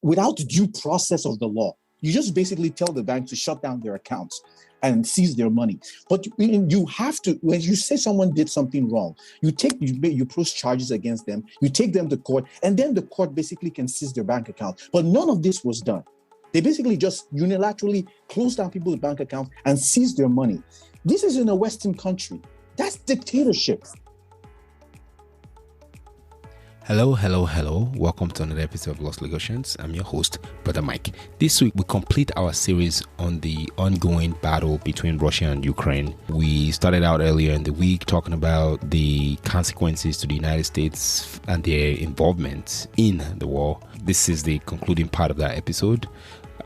without due process of the law. You just basically tell the bank to shut down their accounts and seize their money. But you have to, when you say someone did something wrong, you press charges against them, you take them to court, and then the court basically can seize their bank account. But none of this was done. They basically just unilaterally closed down people's bank accounts and seized their money. This is in a Western country. That's dictatorship. Hello. Welcome to another episode of Lost Lagosians. I'm your host, Brother Mike. This week, we complete our series on the ongoing battle between Russia and Ukraine. We started out earlier in the week talking about the consequences to the United States and their involvement in the war. This is the concluding part of that episode.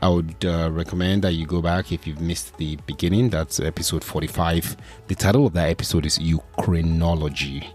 I would recommend that you go back if you've missed the beginning. That's episode 45. The title of that episode is Ukraine-Ology.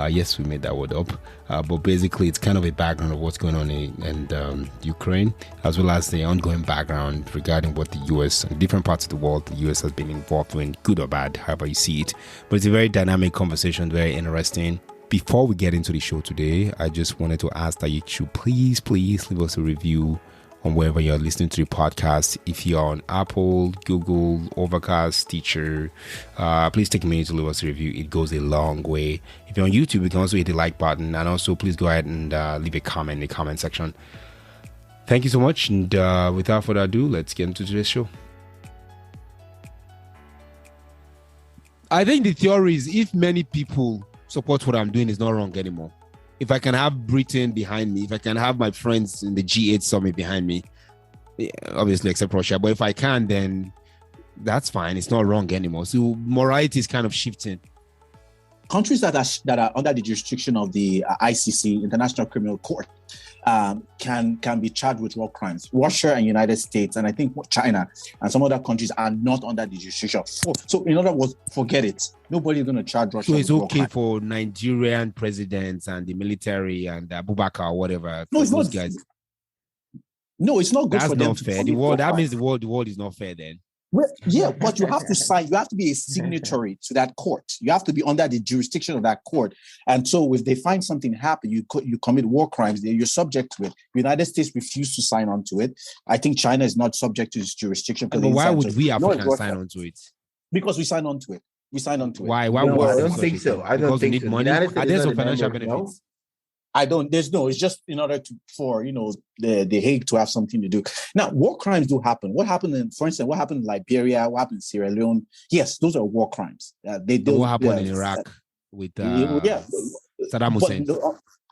Yes, we made that word up. But basically, it's kind of a background of what's going on in Ukraine, as well as the ongoing background regarding what the U.S. and different parts of the world the U.S. has been involved in, good or bad, however you see it. But it's a very dynamic conversation, very interesting. Before we get into the show today, I just wanted to ask that you should please leave us a review on wherever you're listening to the podcast. If you're on Apple, Google, Overcast, Stitcher, please take a minute to leave us a review. It goes a long way. If you're on YouTube, you can also hit the like button, and also please go ahead and leave a comment in the comment section. Thank you so much, and without further ado, let's get into today's show. I think the theory is if many people support what I'm doing, is not wrong anymore. If I can have Britain behind me, if I can have my friends in the G8 summit behind me, obviously except Russia, but if I can, then that's fine. It's not wrong anymore. So morality is kind of shifting. Countries that are under the jurisdiction of the ICC, International Criminal Court, can be charged with war crimes. Russia and United States, and I think China and some other countries are not under the jurisdiction. So in other words, forget it. Nobody's going to charge Russia. So it's okay for Nigerian presidents and the military and Abubakar or whatever. No, it's those not. Guys. No, it's not good That's for them. Not fair. The world, that means the world is not fair then. Well, yeah, but you have to sign. You have to be a signatory to that court. You have to be under the jurisdiction of that court. And so, if they find something happen, you commit war crimes, you're subject to it. The United States refused to sign on to it. I think China is not subject to its jurisdiction. But why would we Africans sign on to it? Because we sign on to it. Why? No, I don't think so. I don't think so. Money. Are there some financial benefits? It's just in order for the Hague to have something to do. Now, war crimes do happen. What happened in Liberia? What happened in Sierra Leone? Yes, those are war crimes. What happened in Iraq with Saddam Hussein?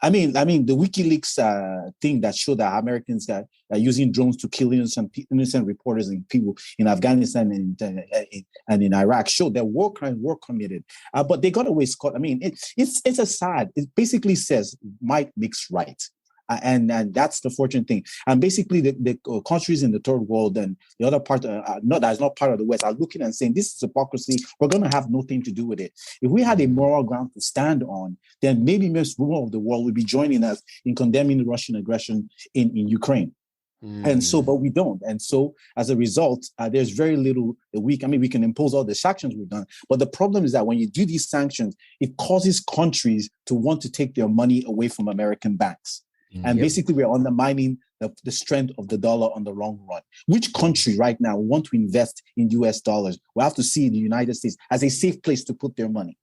I mean, the WikiLeaks thing that showed that Americans are using drones to kill innocent reporters and people in Afghanistan and in Iraq showed that war crimes were committed, but they got away scot. I mean, it's a sad. It basically says might makes right. And that's the fortunate thing. And basically, the countries in the third world and the other part, that's not part of the West, are looking and saying, this is hypocrisy. We're going to have nothing to do with it. If we had a moral ground to stand on, then maybe most of the world would be joining us in condemning the Russian aggression in Ukraine. And so, but we don't. And so, as a result, there's very little that we can impose all the sanctions we've done. But the problem is that when you do these sanctions, it causes countries to want to take their money away from American banks. And basically, we're undermining the strength of the dollar on the long run. Which country right now want to invest in US dollars? We have to see the United States as a safe place to put their money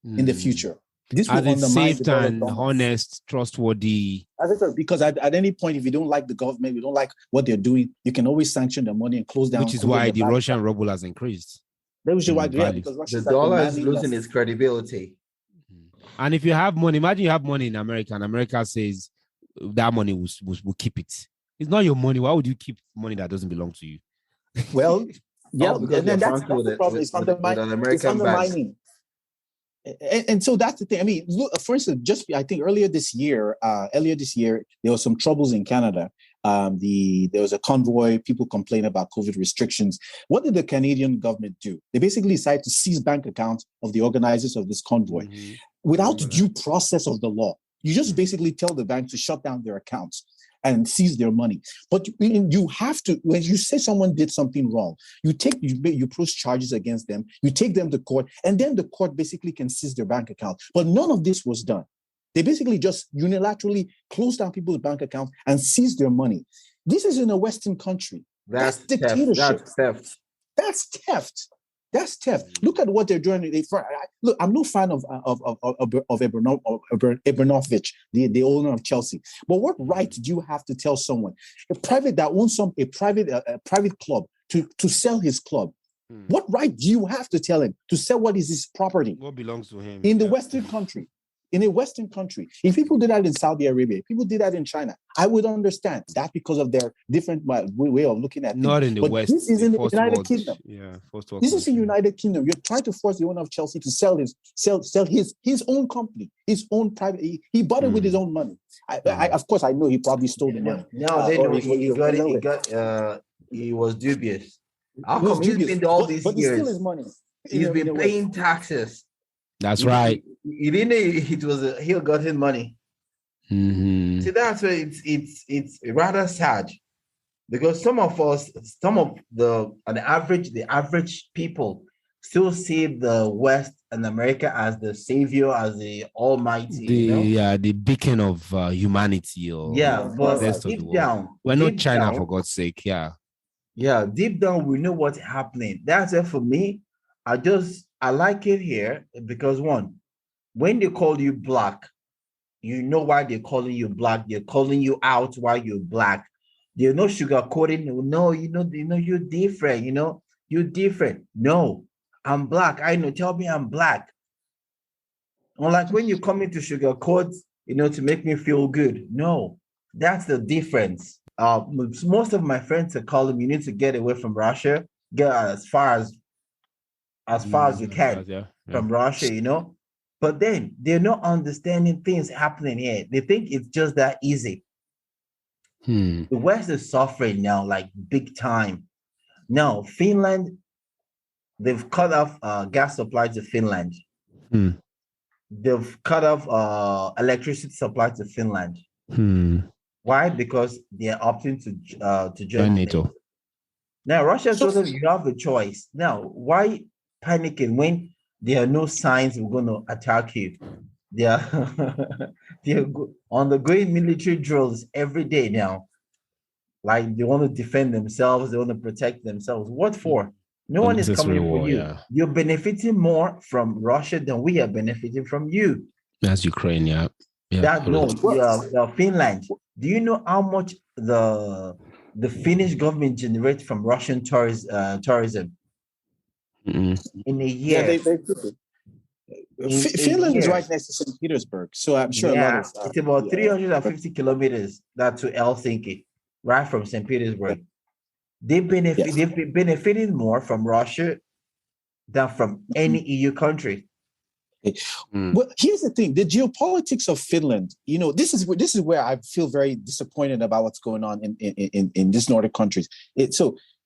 in the future. This will undermine safe and honest, trustworthy. Because at any point, if you don't like the government, you don't like what they're doing, you can always sanction the money and close down. Which is why the Russian ruble has increased. Because the dollar is losing its credibility. And if you have money, imagine you have money in America, and America says, that money will keep it. It's not your money. Why would you keep money that doesn't belong to you? Well, yeah, and then that's the problem. It's undermining. And so that's the thing. I mean, look, for instance, I think earlier this year, there were some troubles in Canada. There was a convoy. People complained about COVID restrictions. What did the Canadian government do? They basically decided to seize bank accounts of the organizers of this convoy without due process of the law. You just basically tell the bank to shut down their accounts and seize their money. But you have to, when you say someone did something wrong, you press charges against them, you take them to court, and then the court basically can seize their bank account. But none of this was done. They basically just unilaterally close down people's bank accounts and seize their money. This is in a Western country. That's dictatorship. That's theft. That's theft. That's theft. Look at what they're doing. Look, I'm no fan of Abramovich, the owner of Chelsea. But what right do you have to tell someone, a private that owns a private club, to sell his club? What right do you have to tell him to sell what is his property? What belongs to him? In the Western country. In a Western country, if people did that in Saudi Arabia, people did that in China, I would understand that because of their different way of looking at things. Not in the West. This is in the United Kingdom. Yeah, first world. This is in the United Kingdom. You're trying to force the owner of Chelsea to sell his own company, his own private. He bought it with his own money. Of course, I know he probably stole the money. No, he was dubious. How come he's been all these years? But it's still his money. He's been paying taxes. That's right. He didn't know it was he got his money. Mm-hmm. See, that's why it's rather sad, because some of the average people still see the West and America as the savior, as the almighty. The beacon of humanity. But deep down, we're not China, for God's sake. Yeah, deep down, we know what's happening. That's it for me. I like it here because, one, when they call you black, you know why they're calling you black. They're calling you out while you're black. They're not sugarcoating. No, you're different. You're different. No, I'm black. I know. Tell me I'm black. Unlike when you come into sugarcoat, to make me feel good. No, that's the difference. Most of my friends are calling me, you need to get away from Russia. Get as far as you can from Russia, But then they're not understanding things happening here. They think it's just that easy. The West is suffering now, like big time. Now, Finland, they've cut off gas supply to Finland. They've cut off electricity supply to Finland. Why? Because they're opting to join NATO. Now, Russia told them you have a choice. Now, why panicking when there are no signs we're going to attack you? They're undergoing military drills every day now. Like, they want to defend themselves, they want to protect themselves. What for? No one is coming for you. Yeah. You're benefiting more from Russia than we are benefiting from you. That's Ukraine, yeah. Finland. Do you know how much the Finnish government generates from Russian tourism? In a year? Finland is right next to St. Petersburg, so I'm sure a lot of it's about 350 kilometers to Helsinki, right from St. Petersburg. They've benefited more from Russia than from any EU country. Well, here's the thing: the geopolitics of Finland. This is where I feel very disappointed about what's going on in these Nordic countries.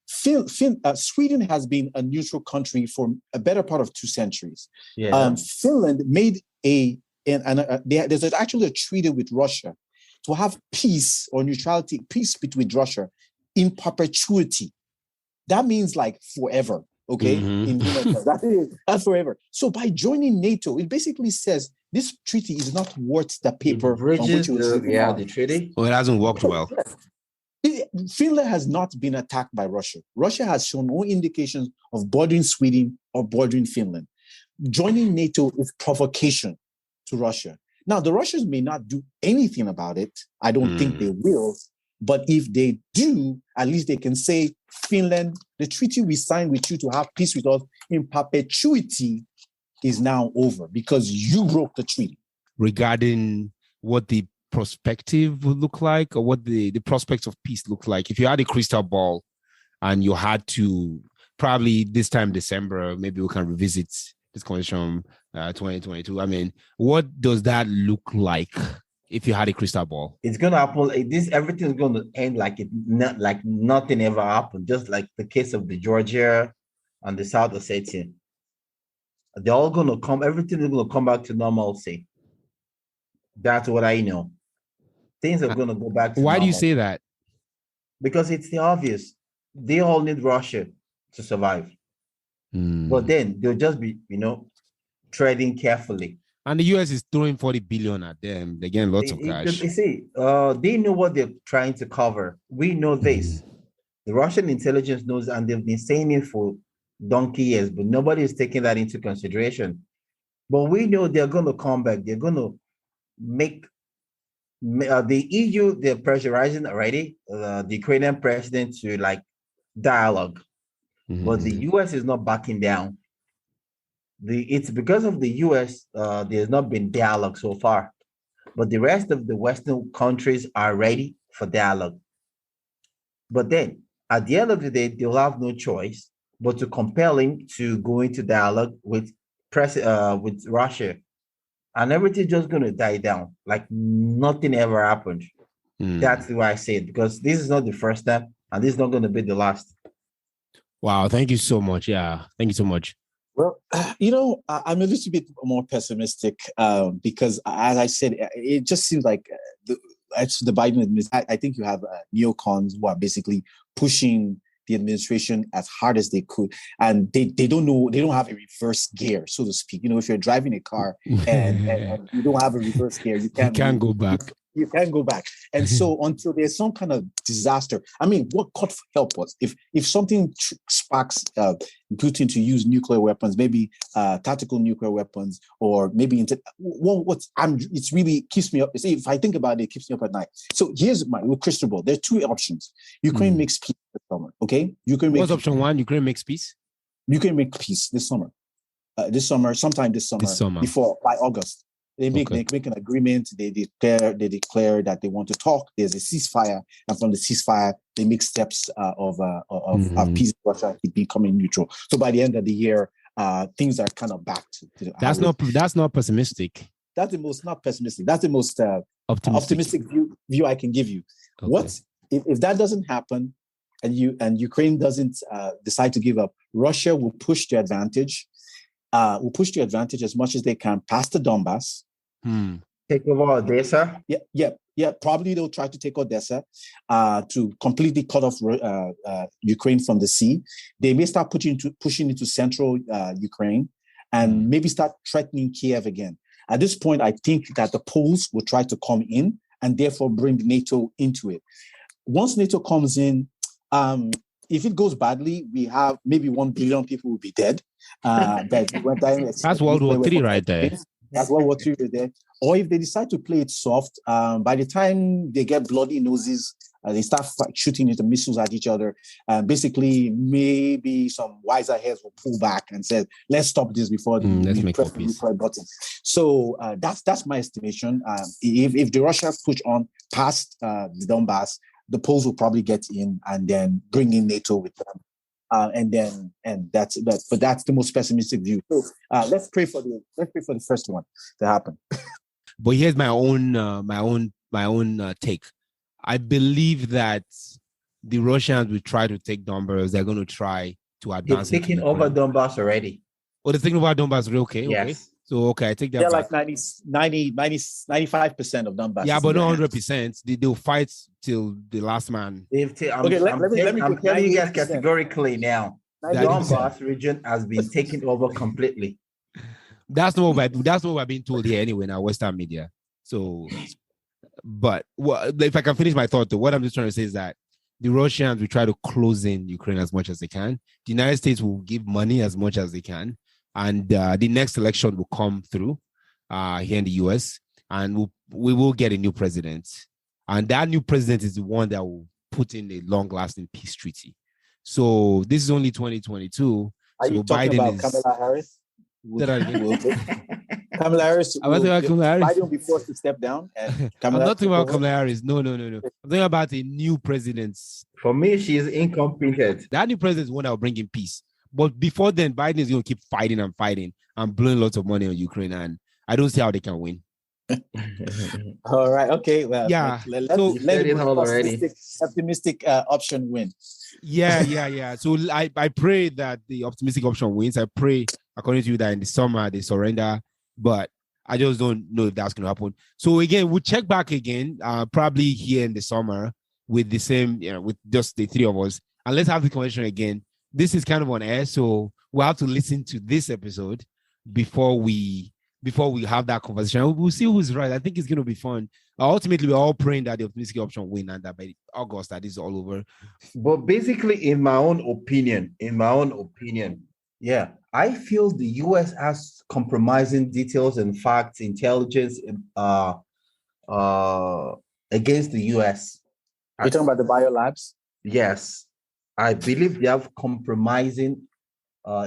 Sweden has been a neutral country for a better part of 2 centuries. Finland made there's actually a treaty with Russia to have peace or neutrality, peace between Russia in perpetuity. That means like forever. Okay, that's forever. So by joining NATO, it basically says this treaty is not worth the paper on which it was written. The treaty. Well, it hasn't worked well. Finland has not been attacked by Russia. Russia has shown no indications of bordering Sweden or bordering Finland. Joining NATO is provocation to Russia. Now, the Russians may not do anything about it. I don't think they will. But if they do, at least they can say, Finland, the treaty we signed with you to have peace with us in perpetuity is now over because you broke the treaty. Regarding what the perspective would look like, or what the prospects of peace look like, if you had a crystal ball and you had to, probably this time December, maybe we can revisit this conversation 2022. I mean, what does that look like if you had a crystal ball? It's going to happen. Everything is going to end like nothing ever happened. Just like the case of the Georgia and the South Ossetia. They're all going to come. Everything is going to come back to normalcy. That's what I know. Things are going to go back to Why normal. do you say that? Because it's the obvious. They all need Russia to survive. But then they'll just be, treading carefully. And the US is throwing 40 billion at them. They're getting lots of cash. You see, they know what they're trying to cover. We know this. The Russian intelligence knows, and they've been saying it for donkey years, but nobody is taking that into consideration. But we know they're going to come back. They're going to make the EU, they're pressurizing already the Ukrainian president to like dialogue. But the US is not backing down. It's because of the US, there's not been dialogue so far. But the rest of the Western countries are ready for dialogue. But then, at the end of the day, they'll have no choice but to compel him to go into dialogue with Russia. And everything's just going to die down, like nothing ever happened. That's why I say it, because this is not the first time, and this is not going to be the last. Wow, thank you so much. Yeah, thank you so much. Well, I'm a little bit more pessimistic because, as I said, it just seems like the Biden administration, I think you have neocons who are basically pushing the administration as hard as they could, and they don't know, they don't have a reverse gear, so to speak. If you're driving a car and you don't have a reverse gear, you can't go back. You can't go back. And so until there's some kind of disaster, I mean, what could help us if something sparks Putin to use nuclear weapons, maybe tactical nuclear weapons, or maybe it's really keeps me up. See, if I think about it, it keeps me up at night. So here's my crystal ball. There are two options. Ukraine makes peace this summer. Okay, What's option one? Ukraine makes peace. Ukraine makes peace this summer. Sometime this summer. By August. They make an agreement. They declare that they want to talk. There's a ceasefire, and from the ceasefire, they make steps of peace. Russia becoming neutral. So by the end of the year, things are kind of back to that's not pessimistic. That's the most not pessimistic. That's the most optimistic view I can give you. Okay. What if that doesn't happen, and Ukraine doesn't decide to give up? Russia will push the advantage. Will push the advantage as much as they can past the Donbass. Take over Odessa? Yeah. Probably they'll try to take Odessa to completely cut off Ukraine from the sea. They may start pushing into central Ukraine and maybe start threatening Kiev again. At this point, I think that the Poles will try to come in and therefore bring NATO into it. Once NATO comes in, if it goes badly, we have maybe 1 billion people will be dead. That's World War III right there. That's World War III right there. Or if they decide to play it soft, by the time they get bloody noses, they start shooting into missiles at each other. Basically, maybe some wiser heads will pull back and say, "Let's stop this before let's make a peace." Button." So that's my estimation. If the Russians push on past the Donbass, the Poles will probably get in and then bring in NATO with them. And that's but that's the most pessimistic view. So let's pray for the first one to happen. But here's my own take. I believe that the Russians will try to take Donbass. They're going to try to advance. They're taking over Donbass already. Oh, they're taking over Donbass. Okay. Yes. Okay. So, I take that. They're like 95% of Donbass. Yeah, but not 100%. They'll fight till the last man. I'm telling you guys categorically now, the Donbass region has been taken over completely. That's not what we're being told here anyway in our Western media. So, but if I can finish my thought, though, what I'm just trying to say is that the Russians will try to close in Ukraine as much as they can. The United States will give money as much as they can. And the next election will come through here in the US, and we will get a new president. And that new president is the one that will put in a long-lasting peace treaty. So this is only 2022. Are you talking about Kamala Harris? Kamala Harris. Biden will be forced to step down. And I'm not talking about Kamala Harris. No. I'm talking about a new president. For me, she is incompetent. That new president is one that will bring in peace. But before then, Biden is going to keep fighting and blowing lots of money on Ukraine. And I don't see how they can win. All right. Okay. Well, yeah. Let the optimistic option win. Yeah. So I pray that the optimistic option wins. I pray, according to you, that in the summer they surrender. But I just don't know if that's going to happen. So again, we'll check back again, probably here in the summer with the same, with just the three of us. And let's have the conversation again. This is kind of on air, so we'll have to listen to this episode before we before we have that conversation. We'll see who's right. I think it's going to be fun. Ultimately, we're all praying that the optimistic option win and that by August that is all over. But basically, in my own opinion, yeah, I feel the US has compromising details and facts, intelligence, against the US. You're talking about the biolabs? Yes, I believe they have compromising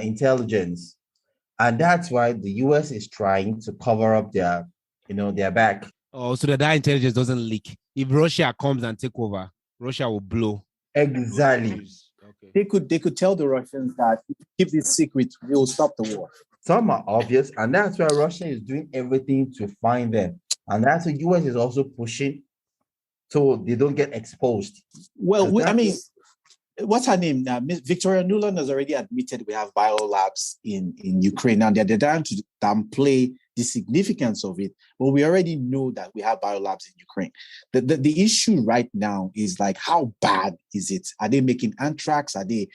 intelligence, and that's why the US is trying to cover up their back. Oh, so that intelligence doesn't leak. If Russia comes and take over, Russia will blow. Exactly. Okay. They could tell the Russians that if you keep this secret, we will stop the war. Some are obvious, and that's why Russia is doing everything to find them, and that's the US is also pushing so they don't get exposed. Well, what's her name? Victoria Nuland has already admitted we have biolabs in Ukraine. Now they're trying to downplay the significance of it, but we already know that we have biolabs in Ukraine. The issue right now is like, how bad is it? Are they making anthrax? Are they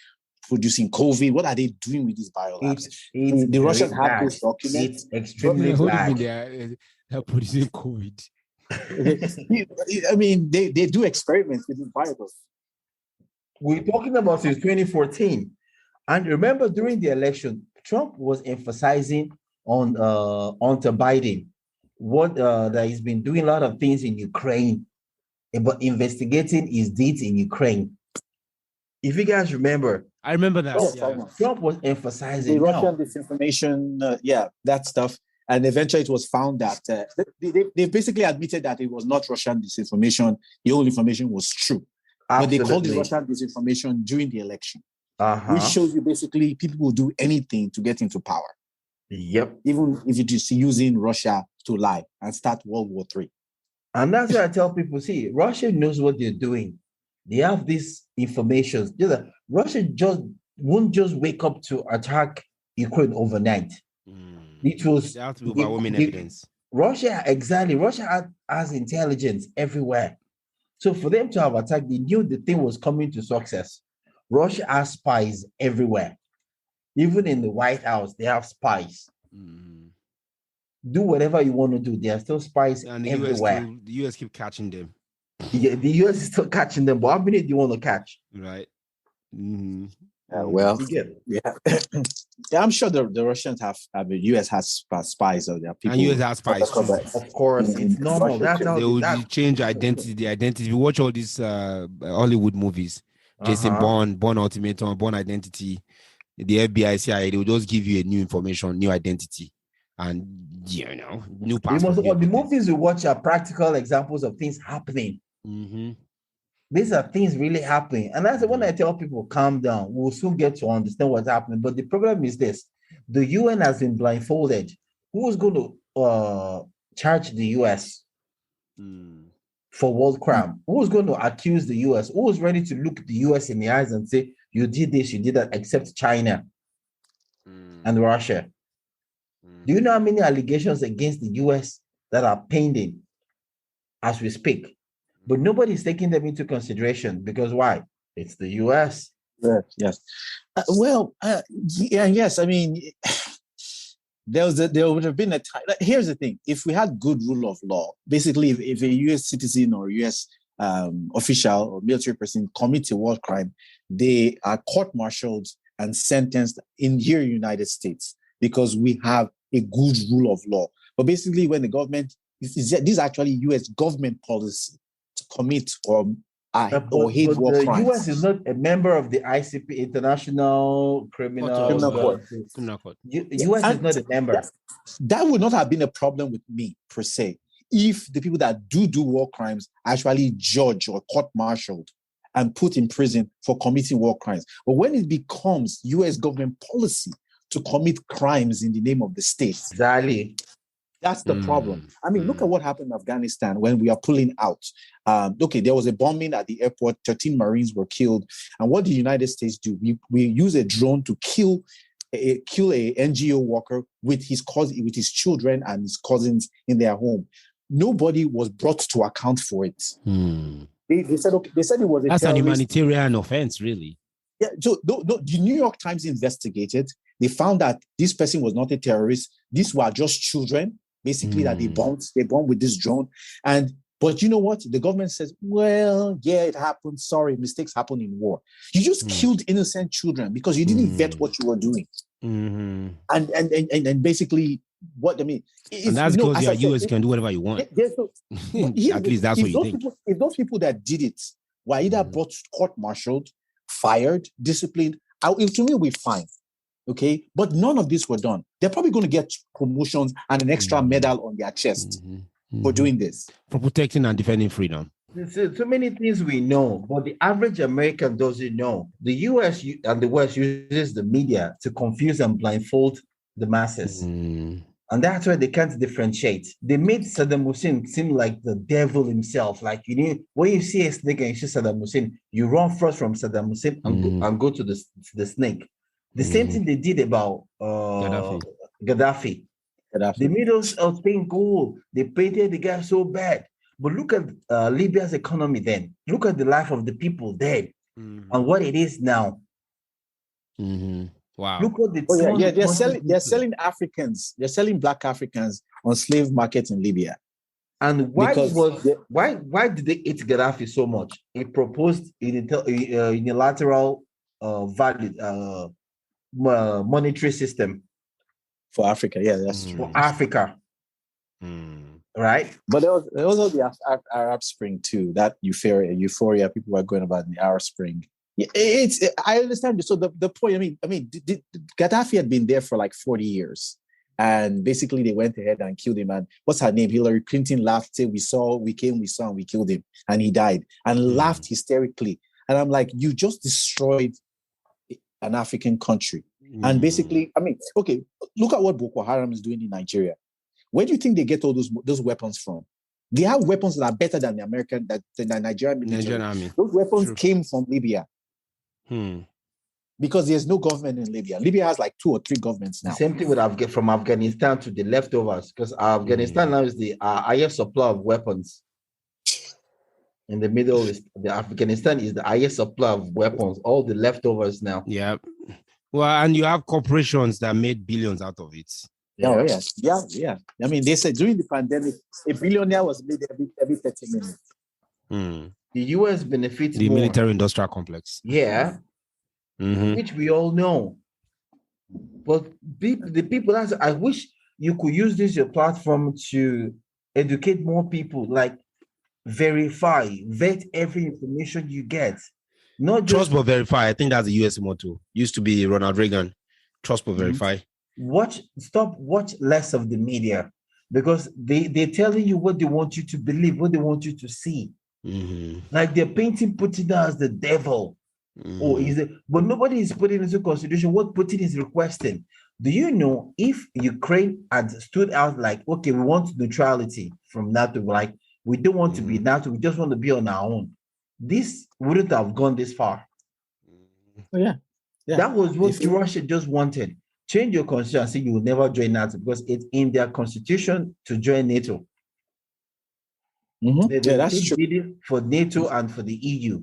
producing COVID? What are they doing with these biolabs? The Russians have those documents. It's extremely bad. They're producing COVID. I mean, they do experiments with these viruses. We're talking about since 2014. And remember, during the election, Trump was emphasizing on onto Biden that he's been doing a lot of things in Ukraine, but investigating his deeds in Ukraine. If you guys remember, I remember that. Trump was emphasizing the Russian disinformation, that stuff. And eventually it was found that they basically admitted that it was not Russian disinformation. The whole information was true. Absolutely. But they called it Russian disinformation during the election, which shows you basically people will do anything to get into power. Yep. Even if it is using Russia to lie and start World War III. And that's why I tell people, see, Russia knows what they're doing. They have this information. Russia won't just wake up to attack Ukraine overnight. It was they have to be overwhelming evidence. Russia has intelligence everywhere. So for them to have attacked, they knew the thing was coming to success. Russia has spies everywhere. Even in the White House, they have spies. Do whatever you want to do. There are still spies and everywhere. The US keep catching them. Yeah, the US is still catching them, but how many do you want to catch? Right. I'm sure the Russians have, the US has spies or their people. And US has spies too. Of course, it's normal. That's how they will change identity. The identity. If you watch all these Hollywood movies, Jason Bourne, Bourne Ultimatum, Bourne Identity, the FBI, CIA, they will just give you a new information, new identity, and new passport. The movies you watch are practical examples of things happening. These are things really happening. And that's when I tell people, calm down. We'll soon get to understand what's happening. But the problem is this. The UN has been blindfolded. Who's going to charge the US for war crime? Who's going to accuse the US? Who's ready to look the US in the eyes and say, you did this, you did that, except China and Russia? Do you know how many allegations against the US that are pending as we speak? But nobody's taking them into consideration because why? It's the US. Yes. Yes. I mean, there would have been a time. Here's the thing: if we had good rule of law, basically, if a US citizen or US official or military person commits a war crime, they are court-martialed and sentenced in here, United States, because we have a good rule of law. But basically, when the government this is actually US government policy to commit or hate war crimes. The US is not a member of the ICP, International Criminal Court. US is not a member. That would not have been a problem with me, per se, if the people that do war crimes actually judged or court-martialed and put in prison for committing war crimes. But when it becomes US government policy to commit crimes in the name of the state, exactly. That's the problem. I mean, look at what happened in Afghanistan when we are pulling out. There was a bombing at the airport. 13 Marines were killed. And what did the United States do? We use a drone to kill a NGO worker with his children and his cousins in their home. Nobody was brought to account for it. They said it was a That's an humanitarian offense, really. Yeah, so the New York Times investigated. They found that this person was not a terrorist. These were just children, basically, that they bombed with this drone. But you know what? The government says, well, yeah, it happened. Sorry, mistakes happen in war. You just killed innocent children because you didn't vet what you were doing. And basically, what I mean, and that's because you are US, you can do whatever you want. At least that's what you think. If those people that did it were either brought court-martialed, fired, disciplined, to me, we're fine. Okay, but none of this were done. They're probably going to get promotions and an extra medal on their chest for doing this, for protecting and defending freedom. There's so many things we know, but the average American doesn't know. The US and the West uses the media to confuse and blindfold the masses. And that's why they can't differentiate. They made Saddam Hussein seem like the devil himself. Like, when you see a snake and you see Saddam Hussein, you run first from Saddam Hussein and go to the snake. The same thing they did about Gaddafi. They made us paying gold. They painted the guy so bad. But look at Libya's economy then. Look at the life of the people there and what it is now. Wow. Look what they're selling Africans. They're selling Black Africans on slave markets in Libya. And why did they hate Gaddafi so much? He proposed unilateral monetary system for Africa. Yeah, that's true. For Africa. Right? But there was also the Arab Spring too. That euphoria people were going about in the Arab Spring. Yeah, I understand. So the point. I mean, Gaddafi had been there for like 40 years, and basically they went ahead and killed him. And what's her name? Hillary Clinton laughed. Said, we saw, and we killed him, and he died, and laughed hysterically. And I'm like, you just destroyed an African country, and basically, I mean, okay, look at what Boko Haram is doing in Nigeria. Where do you think they get all those weapons from? They have weapons that are better than the Nigerian military. Nigerian army. Those weapons came from Libya. Because there's no government in Libya. Libya has like 2 or 3 governments now. Same thing with from Afghanistan to the leftovers, because Afghanistan now is the highest supply of weapons. In the Middle East, Afghanistan is the highest supply of weapons. All the leftovers now. Yeah. Well, and you have corporations that made billions out of it. Yeah. I mean, they said during the pandemic, a billionaire was made every 30 minutes. The US benefits the more. Military industrial complex. Yeah. Which we all know. But the people, I wish you could use your platform to educate more people, like vet every information you get. Not just trust but verify. I think that's the US motto. Used to be Ronald Reagan. Trust but verify. Watch less of the media, because they're telling you what they want you to believe, what they want you to see. Like they're painting Putin as the devil. But nobody is putting into consideration what Putin is requesting. Do you know, if Ukraine had stood out like, okay, we want neutrality from NATO, like we don't want to be NATO, we just want to be on our own, this wouldn't have gone this far. That was what Russia just wanted. Change your constitution and say you will never join NATO, because it's in their constitution to join NATO. That's true. For NATO and for the EU.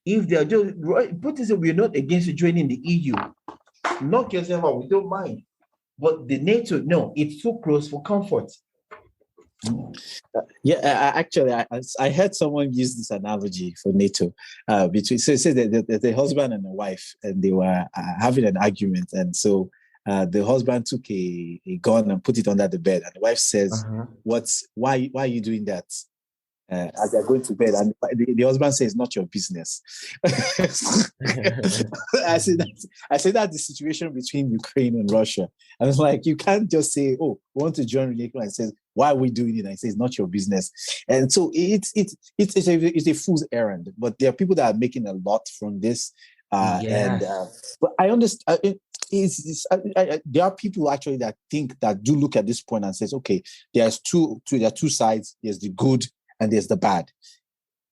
If they are just Putin said, we're not against you joining the EU. Knock yourself out, we don't mind. But the NATO, no, it's too close for comfort. Actually, I heard someone use this analogy for NATO. Between that the husband and the wife, and they were having an argument, and so the husband took a gun and put it under the bed, and the wife says, why are you doing that? As they're going to bed, and the husband says, "Not your business." I said that's the situation between Ukraine and Russia, and it's like, you can't just say, "Oh, we want to join NATO," and says, "Why are we doing it?" And it says, "Not your business." And so it's a fool's errand. But there are people that are making a lot from this, but I understand. There are people actually that do look at this point and says, "Okay, there are two sides. There's the good and there's the bad."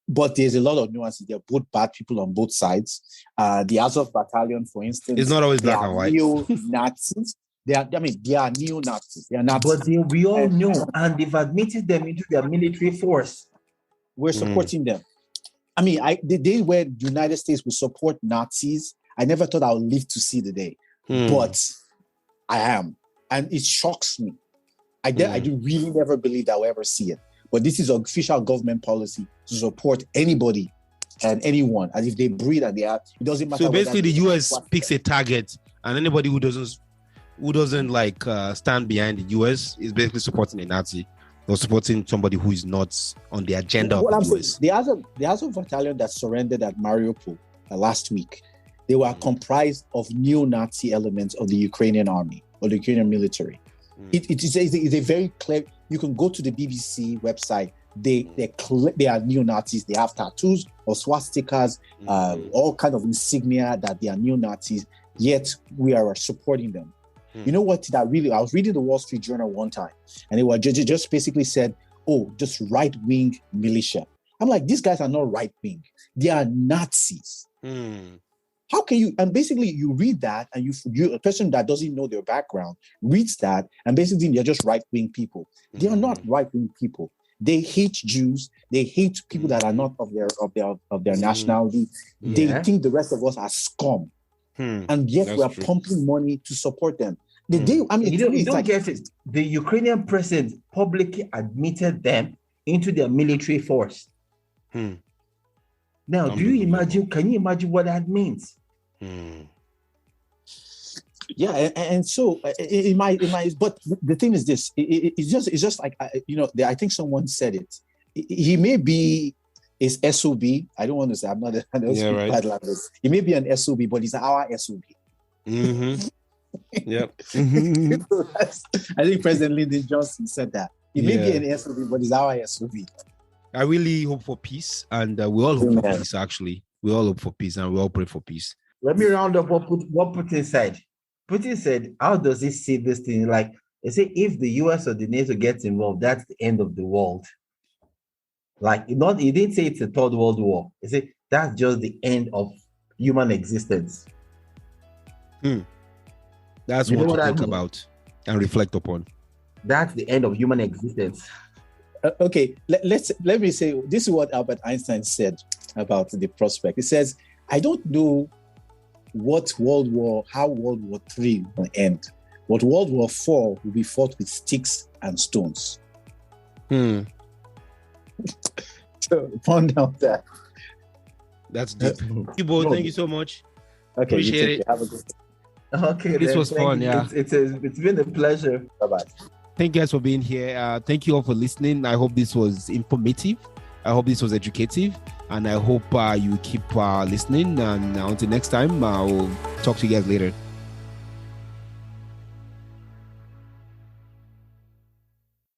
But there's a lot of nuances. There are both bad people on both sides. The Azov Battalion, for instance, it's not always black and white. Neo-Nazis. They are neo-Nazis. They are not. But we all know, and they've admitted them into their military force. We're supporting them. I mean, the day where the United States will support Nazis I never thought I would live to see the day, but I am. And it shocks me. I do really never believe that I'll ever see it. But this is official government policy to support anybody and anyone. As if they breathe and they are, it doesn't matter. So basically the US picks a target, and anybody who doesn't like stand behind the US is basically supporting a Nazi or supporting somebody who is not on the agenda of the US. The Azov battalion that surrendered at Mariupol last week, they were comprised of neo-Nazi elements of the Ukrainian army or the Ukrainian military. It is a very clear. You can go to the BBC website. They are neo-Nazis. They have tattoos or swastikas, all kind of insignia that they are neo-Nazis. Yet we are supporting them. You know what? I was reading the Wall Street Journal one time, and it was just basically said, "Oh, just right-wing militia." I'm like, these guys are not right-wing; they are Nazis. How can you? And basically, you read that, and you a person that doesn't know their background reads that, and basically they're just right-wing people. They are not right-wing people. They hate Jews. They hate people that are not of their nationality. They think the rest of us are scum, and yet we are pumping money to support them. You don't get it. The Ukrainian president publicly admitted them into their military force. Now, can you imagine what that means? Yeah, and so it might. But the thing is this: it's just like I think someone said it. He may be his SOB. I don't want to say I'm not. Bad language. He may be an SOB, but he's our SOB. Yep. I think President Lyndon Johnson said that. He may be an SOB, but he's our SOB. I really hope for peace, and we all hope for peace. Actually, we all hope for peace, and we all pray for peace. Let me round up what Putin said. Putin said, "How does he see this thing?" Like, they say, if the US or the NATO gets involved, that's the end of the world. Like, he didn't say it's a third world war. He said that's just the end of human existence. That's what to think about and reflect upon. That's the end of human existence. Okay, let me say, this is what Albert Einstein said about the prospect. He says, I don't know how World War III will end, but World War IV will be fought with sticks and stones. So ponder on that. That's deep. Ibo, thank you so much. Okay, appreciate it. Have a good day. Okay, this was fun. Yeah, it's been a pleasure. Bye-bye. Thank you guys for being here. Thank you all for listening. I hope this was informative. I hope this was educative, and I hope you keep listening. And until next time, I'll talk to you guys later.